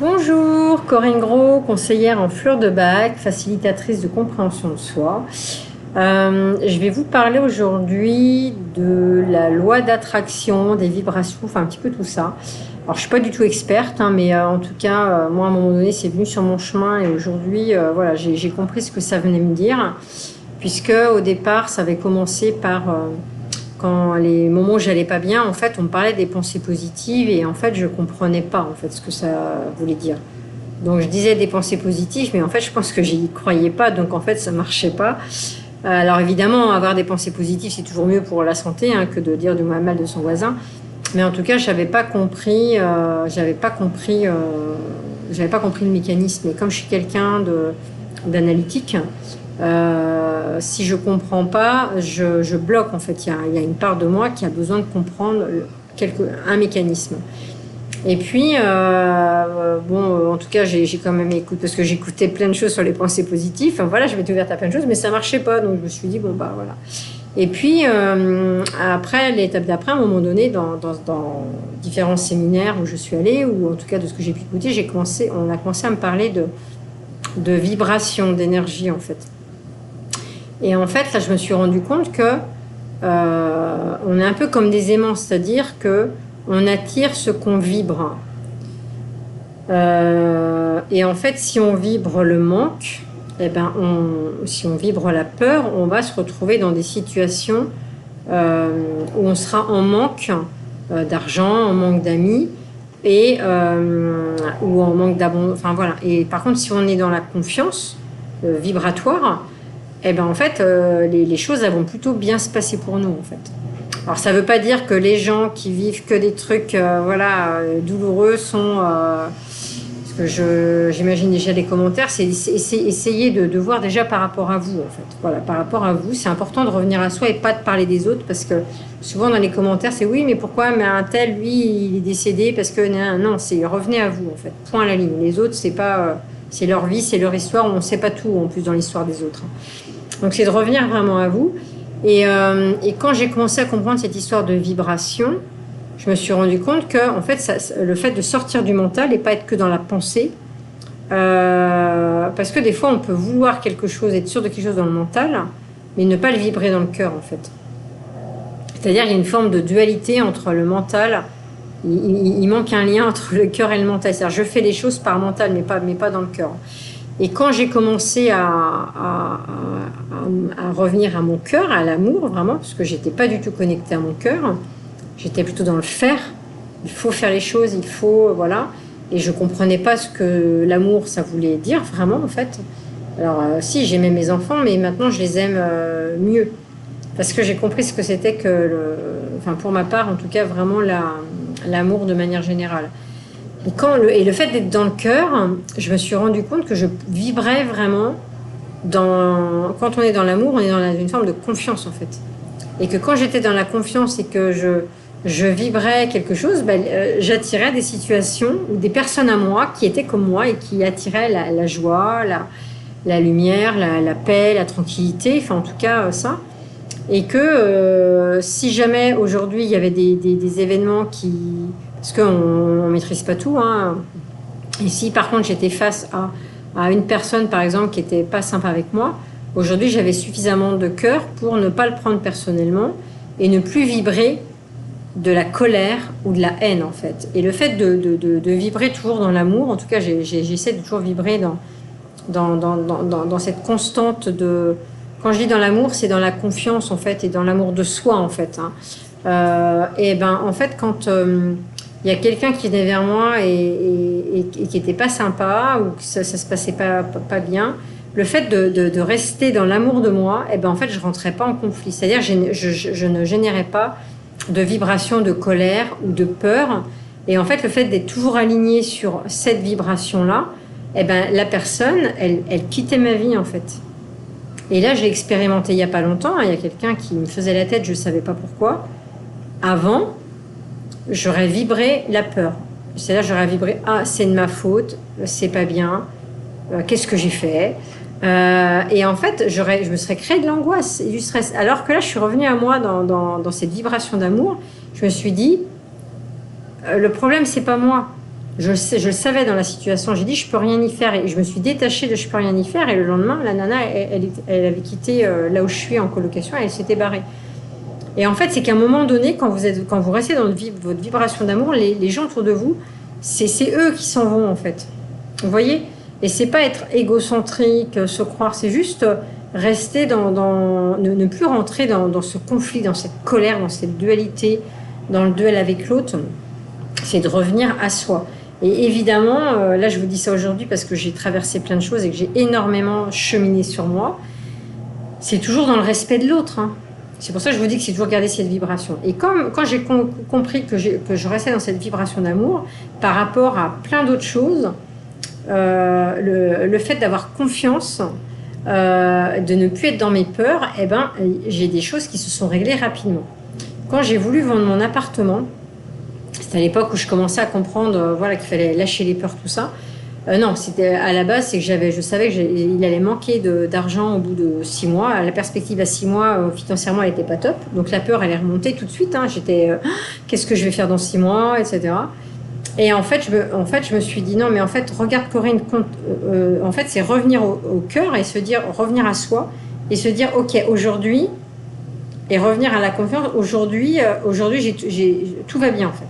Bonjour, Corinne Gros, conseillère en fleurs de bac, facilitatrice de compréhension de soi. Je vais vous parler aujourd'hui de la loi d'attraction, des vibrations, enfin un petit peu tout ça. Alors je suis pas du tout experte, hein, mais en tout cas, moi à un moment donné, c'est venu sur mon chemin et aujourd'hui, voilà, j'ai compris ce que ça venait me dire, puisque au départ, ça avait commencé par quand les moments où j'allais pas bien, en fait, on me parlait des pensées positives et en fait, je comprenais pas en fait ce que ça voulait dire. Donc je disais des pensées positives, mais en fait, je pense que j'y croyais pas, donc en fait, ça marchait pas. Alors évidemment, avoir des pensées positives, c'est toujours mieux pour la santé, hein, que de dire du mal de son voisin. Mais en tout cas, j'avais pas compris le mécanisme. Et comme je suis quelqu'un d'analytique, si je comprends pas, je bloque en fait. Il y a une part de moi qui a besoin de comprendre un mécanisme. Et puis, bon, en tout cas, j'ai quand même écouté, parce que j'écoutais plein de choses sur les pensées positives. Enfin, voilà, je m'étais ouverte à plein de choses, mais ça marchait pas. Donc, je me suis dit, bon, bah voilà. Et puis, après, l'étape d'après, à un moment donné, dans différents séminaires où je suis allée, ou en tout cas de ce que j'ai pu écouter, on a commencé à me parler de vibration, d'énergie, en fait. Et en fait, là, je me suis rendu compte que on est un peu comme des aimants, c'est-à-dire que on attire ce qu'on vibre. Et en fait, si on vibre le manque, eh ben si on vibre la peur, on va se retrouver dans des situations où on sera en manque d'argent, en manque d'amis, ou en manque d'abondance. Enfin voilà. Et par contre, si on est dans la confiance vibratoire, eh ben en fait, les choses elles vont plutôt bien se passer pour nous en fait. Alors ça ne veut pas dire que les gens qui vivent que des trucs douloureux sont... parce que j'imagine déjà les commentaires, c'est essayer de voir déjà par rapport à vous en fait. Voilà, par rapport à vous, c'est important de revenir à soi et pas de parler des autres parce que souvent dans les commentaires c'est oui mais pourquoi mais un tel lui il est décédé parce que non, c'est revenez à vous en fait, point à la ligne. Les autres c'est pas... c'est leur vie, c'est leur histoire, on ne sait pas tout en plus dans l'histoire des autres. Donc c'est de revenir vraiment à vous. Et quand j'ai commencé à comprendre cette histoire de vibration, je me suis rendu compte que en fait, le fait de sortir du mental et pas être que dans la pensée, parce que des fois on peut vouloir quelque chose, être sûr de quelque chose dans le mental, mais ne pas le vibrer dans le cœur en fait. C'est-à-dire il y a une forme de dualité entre le mental, il manque un lien entre le cœur et le mental. C'est-à-dire je fais les choses par mental, mais pas dans le cœur. Et quand j'ai commencé à revenir à mon cœur, à l'amour vraiment, parce que j'étais pas du tout connectée à mon cœur, j'étais plutôt dans le faire. Il faut faire les choses, il faut voilà. Et je comprenais pas ce que l'amour ça voulait dire vraiment en fait. Alors si j'aimais mes enfants, mais maintenant je les aime mieux parce que j'ai compris ce que c'était que enfin pour ma part en tout cas vraiment l'amour de manière générale. Et le fait d'être dans le cœur, je me suis rendu compte que je vibrais vraiment quand on est dans l'amour, on est dans une forme de confiance en fait. Et que quand j'étais dans la confiance et que je vibrais quelque chose, j'attirais des situations ou des personnes à moi qui étaient comme moi et qui attiraient la joie, la lumière, la paix, la tranquillité, enfin en tout cas ça. Et que si jamais aujourd'hui il y avait des événements qui... Parce qu'on ne maîtrise pas tout. Hein. Et si par contre j'étais face à une personne par exemple qui n'était pas sympa avec moi, aujourd'hui j'avais suffisamment de cœur pour ne pas le prendre personnellement et ne plus vibrer de la colère ou de la haine en fait. Et le fait de vibrer toujours dans l'amour, en tout cas j'essaie de toujours vibrer dans cette constante de... Quand je dis dans l'amour, c'est dans la confiance en fait et dans l'amour de soi en fait. Hein. Et ben en fait quand... il y a quelqu'un qui venait vers moi et qui n'était pas sympa ou que ça se passait pas bien, le fait de rester dans l'amour de moi, et ben en fait, je ne rentrais pas en conflit. C'est-à-dire je ne générais pas de vibration de colère ou de peur. Et en fait, le fait d'être toujours aligné sur cette vibration-là, et ben la personne, elle quittait ma vie en fait. Et là, j'ai expérimenté il n'y a pas longtemps. Il y a quelqu'un qui me faisait la tête, je ne savais pas pourquoi. Avant, j'aurais vibré la peur. C'est-à-dire, j'aurais vibré « Ah, c'est de ma faute, c'est pas bien, qu'est-ce que j'ai fait ?» Et en fait, je me serais créé de l'angoisse et du stress. Alors que là, je suis revenue à moi dans cette vibration d'amour. Je me suis dit « Le problème, c'est pas moi. je le savais dans la situation. J'ai dit, je peux rien y faire. Et je me suis détachée de je peux rien y faire. Et le lendemain, la nana, elle avait quitté là où je suis en colocation et elle s'était barrée. Et en fait, c'est qu'à un moment donné, quand vous restez dans votre vibration d'amour, les gens autour de vous, c'est eux qui s'en vont, en fait. Vous voyez? Et c'est pas être égocentrique, se croire, c'est juste rester ne plus rentrer dans ce conflit, dans cette colère, dans cette dualité, dans le duel avec l'autre. C'est de revenir à soi. Et évidemment, là je vous dis ça aujourd'hui parce que j'ai traversé plein de choses et que j'ai énormément cheminé sur moi. C'est toujours dans le respect de l'autre. Hein. C'est pour ça que je vous dis que c'est toujours garder cette vibration. Et quand j'ai compris que je restais dans cette vibration d'amour, par rapport à plein d'autres choses, le fait d'avoir confiance, de ne plus être dans mes peurs, eh ben, j'ai des choses qui se sont réglées rapidement. Quand j'ai voulu vendre mon appartement, c'était à l'époque où je commençais à comprendre voilà, qu'il fallait lâcher les peurs, tout ça. Non, c'était à la base, c'est que je savais qu'il allait manquer d'argent au bout de 6 mois. La perspective à 6 mois, financièrement, elle n'était pas top. Donc la peur, elle est remontée tout de suite. Hein. J'étais, qu'est-ce que je vais faire dans 6 mois, etc. Et en fait, je me suis dit, non, mais en fait, regarde Corinne, en fait, c'est revenir au cœur et se dire, revenir à soi et se dire, ok, aujourd'hui, et revenir à la confiance, aujourd'hui, tout va bien, en fait.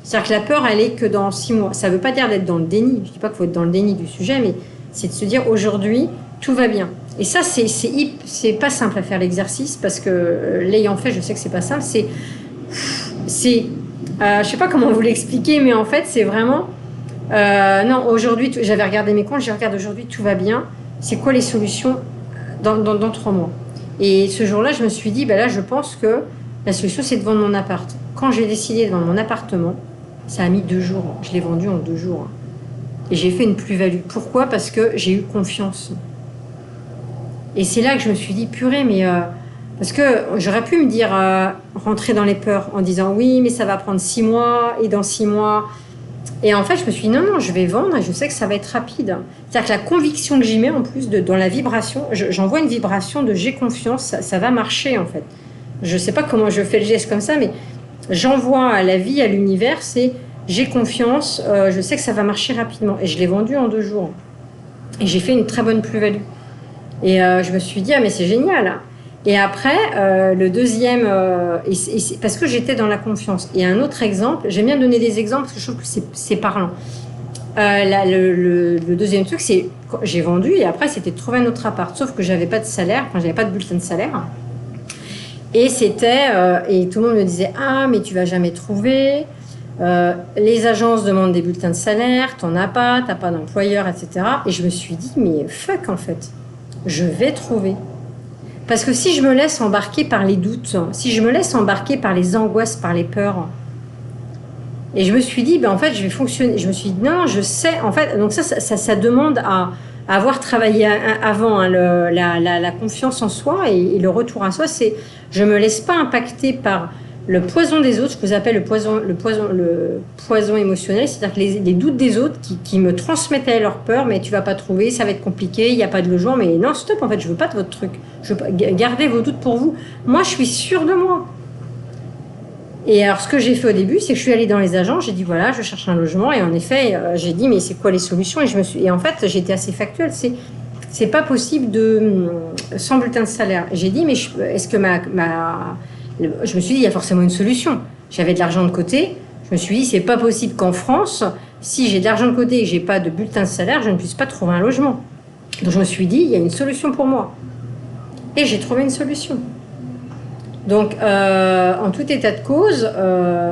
C'est-à-dire que la peur, elle est que dans 6 mois. Ça ne veut pas dire d'être dans le déni. Je ne dis pas qu'il faut être dans le déni du sujet, mais c'est de se dire aujourd'hui, tout va bien. Et ça, c'est pas simple à faire l'exercice parce que l'ayant fait, je sais que c'est pas simple. Je ne sais pas comment vous l'expliquer, mais en fait, c'est vraiment. Non, aujourd'hui, j'avais regardé mes comptes, je regarde aujourd'hui, tout va bien. C'est quoi les solutions dans 3 mois? Et ce jour-là, je me suis dit, ben là, je pense que la solution, c'est de vendre mon appart. Quand j'ai décidé de vendre mon appartement, ça a mis 2 jours. Je l'ai vendu en 2 jours. Et j'ai fait une plus-value. Pourquoi? Parce que j'ai eu confiance. Et c'est là que je me suis dit, purée, mais... parce que j'aurais pu me dire, rentrer dans les peurs en disant, oui, mais ça va prendre 6 mois, et dans 6 mois... Et en fait, je me suis dit, non, je vais vendre et je sais que ça va être rapide. C'est-à-dire que la conviction que j'y mets, en plus, dans la vibration, j'envoie une vibration de j'ai confiance, ça va marcher, en fait. Je ne sais pas comment je fais le geste comme ça, mais j'envoie à la vie, à l'univers, c'est j'ai confiance, je sais que ça va marcher rapidement. Et je l'ai vendu en 2 jours. Et j'ai fait une très bonne plus-value. Et je me suis dit, ah mais c'est génial. Et après, le deuxième, parce que j'étais dans la confiance. Et un autre exemple, j'aime bien donner des exemples parce que je trouve que c'est parlant. Le deuxième truc, c'est j'ai vendu et après, c'était de trouver un autre appart. Sauf que j'avais pas de salaire, j'avais pas de bulletin de salaire. Et et tout le monde me disait, ah, mais tu vas jamais trouver. Les agences demandent des bulletins de salaire, t'en as pas, t'as pas d'employeur, etc. Et je me suis dit, mais fuck, en fait, je vais trouver. Parce que si je me laisse embarquer par les doutes, si je me laisse embarquer par les angoisses, par les peurs, et je me suis dit, ben en fait, je vais fonctionner. Je me suis dit, non, je sais, en fait, donc ça demande à avoir travaillé avant hein, la confiance en soi et le retour à soi, c'est je me laisse pas impacter par le poison des autres, ce que j'appelle le poison émotionnel, c'est-à-dire que les doutes des autres qui me transmettaient leur peur, mais tu vas pas trouver, ça va être compliqué, il n'y a pas de logement, mais non, stop, en fait, je veux pas de votre truc. Je veux pas, gardez vos doutes pour vous. Moi, je suis sûre de moi. Et alors, ce que j'ai fait au début, c'est que je suis allée dans les agences, j'ai dit, voilà, je cherche un logement, et en effet, j'ai dit, mais c'est quoi les solutions? Et en fait, j'ai été assez factuelle, c'est pas possible sans bulletin de salaire. J'ai dit, mais est-ce que je me suis dit, il y a forcément une solution. J'avais de l'argent de côté. Je me suis dit, c'est pas possible qu'en France, si j'ai de l'argent de côté et que j'ai pas de bulletin de salaire, je ne puisse pas trouver un logement. Donc je me suis dit, il y a une solution pour moi. Et j'ai trouvé une solution. Donc, en tout état de cause,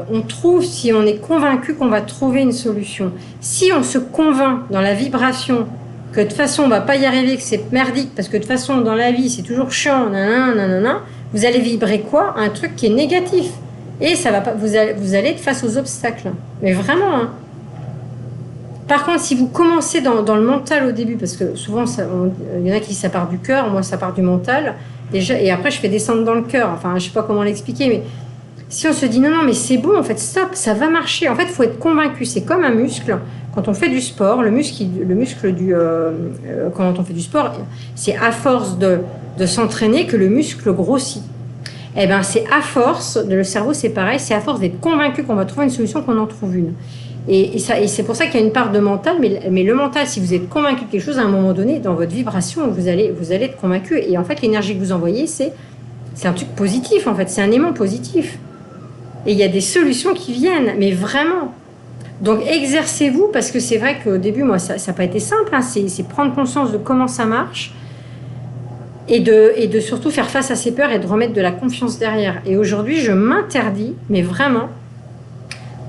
on trouve, si on est convaincu qu'on va trouver une solution. Si on se convainc dans la vibration que de toute façon, on va pas y arriver, que c'est merdique, parce que de toute façon, dans la vie, c'est toujours chiant, nanana, vous allez vibrer quoi? Un truc qui est négatif. Et ça va pas, vous allez être face aux obstacles. Mais vraiment. Hein. Par contre, si vous commencez dans le mental au début, parce que souvent, il y en a qui disent ça part du cœur, moi ça part du mental, déjà, et après je fais descendre dans le cœur. Enfin, je sais pas comment l'expliquer, mais si on se dit non, mais c'est bon, en fait, stop, ça va marcher. En fait, il faut être convaincu. C'est comme un muscle. Quand on fait du sport, quand on fait du sport, c'est à force de s'entraîner que le muscle grossit. Eh ben, c'est à force, le cerveau c'est pareil, c'est à force d'être convaincu qu'on va trouver une solution qu'on en trouve une. Et c'est pour ça qu'il y a une part de mental, mais le mental, si vous êtes convaincu de quelque chose, à un moment donné, dans votre vibration, vous allez être convaincu. Et en fait, l'énergie que vous envoyez, c'est un truc positif, en fait. C'est un aimant positif. Et il y a des solutions qui viennent, mais vraiment. Donc, exercez-vous, parce que c'est vrai qu'au début, moi, ça n'a pas été simple. Hein. C'est prendre conscience de comment ça marche et de surtout faire face à ses peurs et de remettre de la confiance derrière. Et aujourd'hui, je m'interdis, mais vraiment,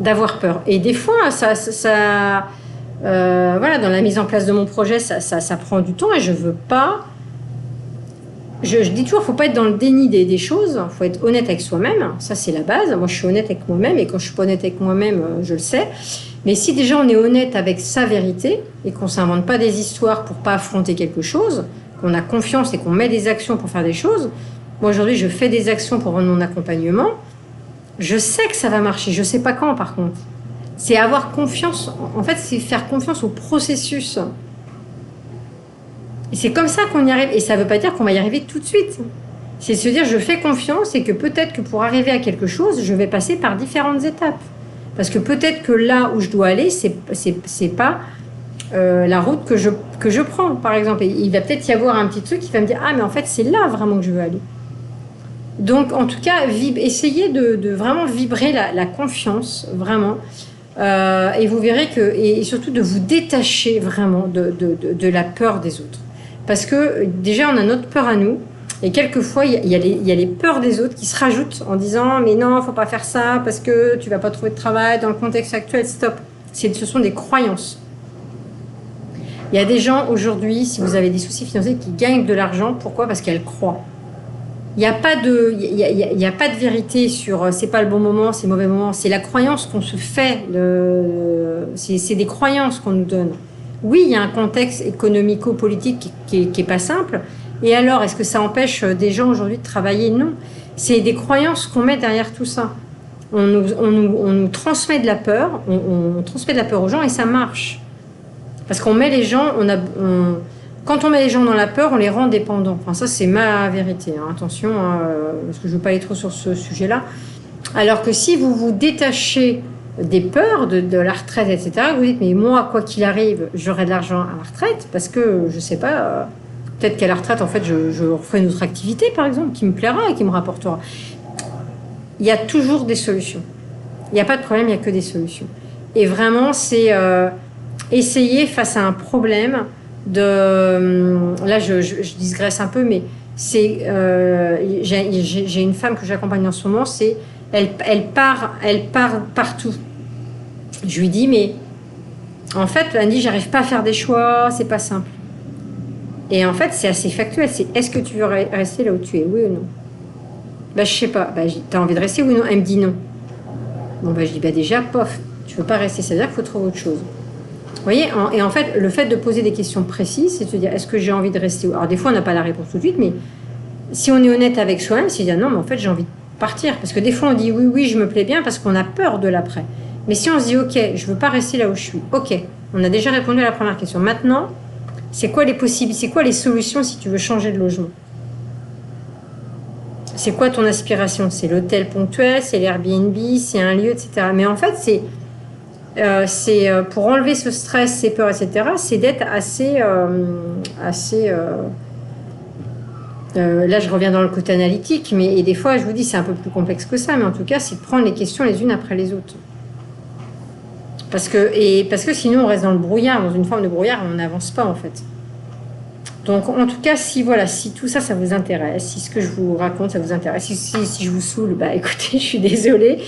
d'avoir peur. Et des fois, voilà, dans la mise en place de mon projet, ça prend du temps et je veux pas. Je dis toujours, il ne faut pas être dans le déni des choses, il faut être honnête avec soi-même, ça c'est la base. Moi je suis honnête avec moi-même et quand je suis pas honnête avec moi-même, je le sais. Mais si déjà on est honnête avec sa vérité et qu'on ne s'invente pas des histoires pour pas affronter quelque chose, qu'on a confiance et qu'on met des actions pour faire des choses, moi aujourd'hui je fais des actions pour rendre mon accompagnement. Je sais que ça va marcher, je ne sais pas quand par contre. C'est avoir confiance, en fait c'est faire confiance au processus. Et c'est comme ça qu'on y arrive, et ça ne veut pas dire qu'on va y arriver tout de suite. C'est se dire je fais confiance et que peut-être que pour arriver à quelque chose, je vais passer par différentes étapes. Parce que peut-être que là où je dois aller, c'est pas la route que je prends, par exemple. Et il va peut-être y avoir un petit truc qui va me dire ah mais en fait c'est là vraiment que je veux aller. Donc, en tout cas, essayez de vraiment vibrer la confiance, vraiment. Et vous verrez que... Et surtout de vous détacher vraiment de la peur des autres. Parce que déjà, on a notre peur à nous. Et quelquefois, il y a les peurs des autres qui se rajoutent en disant « Mais non, il ne faut pas faire ça parce que tu ne vas pas trouver de travail dans le contexte actuel. » Stop. Ce sont des croyances. Il y a des gens aujourd'hui, si vous avez des soucis financiers, qui gagnent de l'argent. Pourquoi? Parce qu'elles croient. Il n'y a pas de vérité sur c'est pas le bon moment, c'est le mauvais moment. C'est la croyance qu'on se fait. C'est des croyances qu'on nous donne. Oui, il y a un contexte économico-politique qui est pas simple. Et alors, est-ce que ça empêche des gens aujourd'hui de travailler? Non. C'est des croyances qu'on met derrière tout ça. On nous transmet de la peur, on transmet de la peur aux gens et ça marche. Parce qu'on met les gens, quand on met les gens dans la peur, on les rend dépendants. Enfin, ça, c'est ma vérité. Hein. Attention, parce que je ne veux pas aller trop sur ce sujet-là. Alors que si vous vous détachez des peurs de la retraite, etc., vous dites, mais moi, quoi qu'il arrive, j'aurai de l'argent à la retraite, parce que, je ne sais pas, peut-être qu'à la retraite, en fait, je referai une autre activité, par exemple, qui me plaira et qui me rapportera. Il y a toujours des solutions. Il n'y a pas de problème, il n'y a que des solutions. Et vraiment, c'est essayer face à un problème là je digresse un peu, mais c'est j'ai une femme que j'accompagne en ce moment, elle part partout. Je lui dis mais en fait elle me dit j'arrive pas à faire des choix, c'est pas simple. Et en fait c'est assez factuel, c'est est-ce que tu veux rester là où tu es, oui ou non? Bah je sais pas, bah t'as envie de rester oui ou non? Elle me dit non. Bon bah je dis bah déjà pof, tu veux pas rester, ça veut dire qu'il faut trouver autre chose. Vous voyez, et en fait, le fait de poser des questions précises, c'est de se dire, est-ce que j'ai envie de rester? Alors, des fois, on n'a pas la réponse tout de suite, mais si on est honnête avec soi-même, c'est de dire, non, mais en fait, j'ai envie de partir. Parce que des fois, on dit, oui, oui, je me plais bien, parce qu'on a peur de l'après. Mais si on se dit, ok, je ne veux pas rester là où je suis, ok, on a déjà répondu à la première question. Maintenant, c'est quoi les solutions si tu veux changer de logement? C'est quoi ton aspiration? C'est l'hôtel ponctuel, c'est l'Airbnb, c'est un lieu, etc. Mais en fait, c'est pour enlever ce stress, ces peurs, etc., c'est d'être assez là je reviens dans le côté analytique, et des fois je vous dis c'est un peu plus complexe que ça, mais en tout cas c'est de prendre les questions les unes après les autres, parce que sinon on reste dans le brouillard, dans une forme de brouillard, et on n'avance pas en fait. Donc en tout cas si tout ça vous intéresse, si ce que je vous raconte ça vous intéresse, si je vous saoule, bah écoutez, je suis désolée.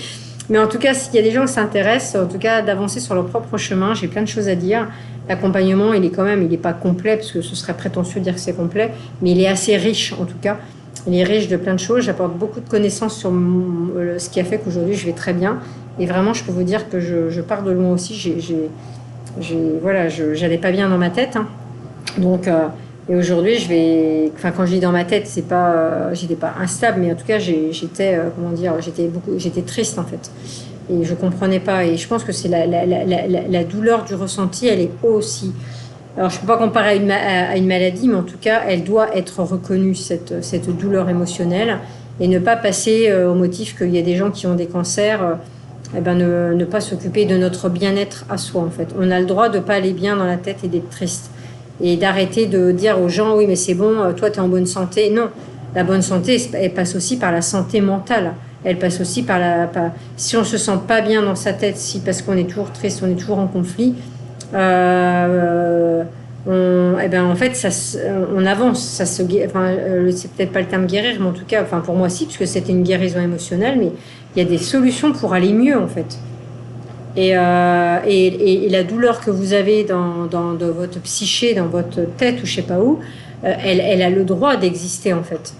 Mais en tout cas, s'il y a des gens qui s'intéressent, en tout cas, d'avancer sur leur propre chemin, j'ai plein de choses à dire. L'accompagnement, il est pas complet, parce que ce serait prétentieux de dire que c'est complet, mais il est assez riche, en tout cas. Il est riche de plein de choses. J'apporte beaucoup de connaissances sur ce qui a fait qu'aujourd'hui, je vais très bien. Et vraiment, je peux vous dire que je pars de loin aussi. J'allais pas bien dans ma tête. Hein. Donc, et aujourd'hui, quand je dis dans ma tête, c'est pas, j'étais pas instable, mais en tout cas, j'étais triste en fait. Et je comprenais pas. Et je pense que c'est la douleur du ressenti, elle est aussi. Alors, je peux pas comparer à une maladie, mais en tout cas, elle doit être reconnue, cette douleur émotionnelle, et ne pas passer au motif qu'il y a des gens qui ont des cancers. eh ben, ne pas s'occuper de notre bien-être à soi, en fait. On a le droit de ne pas aller bien dans la tête et d'être triste. Et d'arrêter de dire aux gens, oui, mais c'est bon, toi, tu es en bonne santé. Non, la bonne santé, elle passe aussi par la santé mentale. Elle passe aussi par si on ne se sent pas bien dans sa tête, si parce qu'on est toujours triste, on est toujours en conflit, eh ben, en fait, on avance. C'est peut-être pas le terme guérir, mais en tout cas, enfin, pour moi, si, puisque c'était une guérison émotionnelle, mais il y a des solutions pour aller mieux, en fait. Et la douleur que vous avez dans votre psyché, dans votre tête ou je sais pas où, elle a le droit d'exister en fait.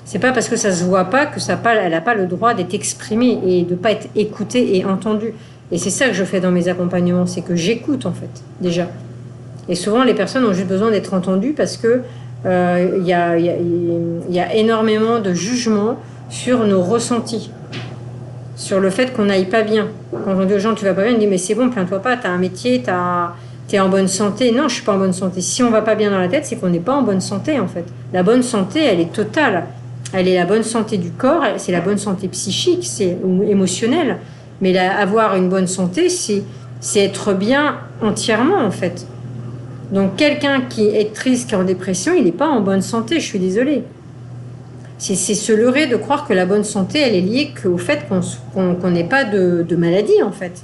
C'est pas parce que ça se voit pas que elle a pas le droit d'être exprimée et de pas être écoutée et entendue. Et c'est ça que je fais dans mes accompagnements, c'est que j'écoute en fait déjà. Et souvent les personnes ont juste besoin d'être entendues parce que y a énormément de jugements sur nos ressentis. Sur le fait qu'on n'aille pas bien. Quand on dit aux gens tu vas pas bien, on dit mais c'est bon, plains-toi pas, t'as un métier, t'es en bonne santé. Non, je suis pas en bonne santé. Si on va pas bien dans la tête, c'est qu'on n'est pas en bonne santé en fait. La bonne santé, elle est totale. Elle est la bonne santé du corps, c'est la bonne santé psychique, ou émotionnelle. Mais avoir une bonne santé, c'est être bien entièrement en fait. Donc quelqu'un qui est triste, qui est en dépression, il n'est pas en bonne santé, je suis désolée. C'est se leurrer de croire que la bonne santé, elle est liée au fait qu'on n'ait pas de maladie, en fait.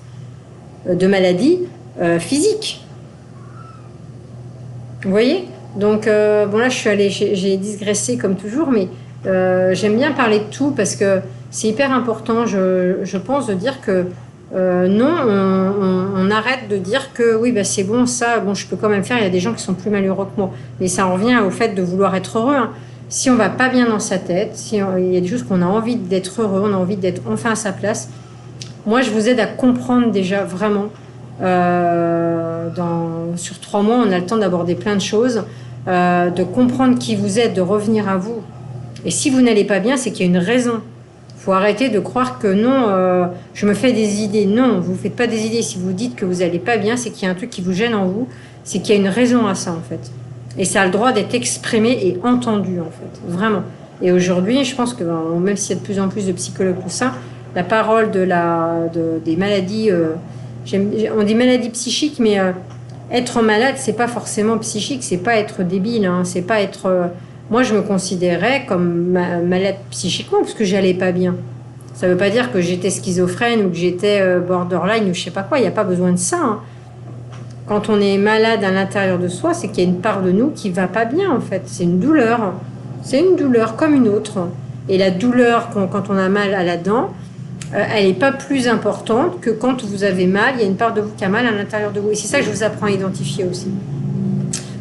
De maladie physique. Vous voyez? Donc, bon là, j'ai digressé comme toujours, mais j'aime bien parler de tout parce que c'est hyper important, je pense, de dire que non, on arrête de dire que oui, bah, c'est bon, ça, bon, je peux quand même faire, il y a des gens qui sont plus malheureux que moi. Mais ça en revient au fait de vouloir être heureux, hein. Si on va pas bien dans sa tête, il y a des choses qu'on a envie d'être heureux, on a envie d'être enfin à sa place, moi je vous aide à comprendre déjà vraiment. Sur 3 mois, on a le temps d'aborder plein de choses, de comprendre qui vous êtes, de revenir à vous. Et si vous n'allez pas bien, c'est qu'il y a une raison. Il faut arrêter de croire que non, je me fais des idées. Non, vous ne faites pas des idées. Si vous dites que vous n'allez pas bien, c'est qu'il y a un truc qui vous gêne en vous, c'est qu'il y a une raison à ça en fait. Et ça a le droit d'être exprimé et entendu, en fait, vraiment. Et aujourd'hui, je pense que même s'il y a de plus en plus de psychologues pour ça, la parole des maladies, on dit maladies psychiques, mais être malade, c'est pas forcément psychique, c'est pas être débile, hein, c'est pas être... moi, je me considérais comme malade psychiquement parce que j'allais pas bien. Ça veut pas dire que j'étais schizophrène ou que j'étais borderline ou je sais pas quoi, il n'y a pas besoin de ça, hein. Quand on est malade à l'intérieur de soi, c'est qu'il y a une part de nous qui va pas bien, en fait. C'est une douleur. C'est une douleur comme une autre. Et la douleur, quand on a mal à la dent, elle n'est pas plus importante que quand vous avez mal, il y a une part de vous qui a mal à l'intérieur de vous. Et c'est ça que je vous apprends à identifier aussi.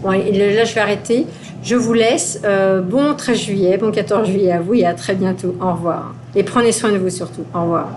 Bon, et là, je vais arrêter. Je vous laisse. Bon 13 juillet, bon 14 juillet à vous et à très bientôt. Au revoir. Et prenez soin de vous surtout. Au revoir.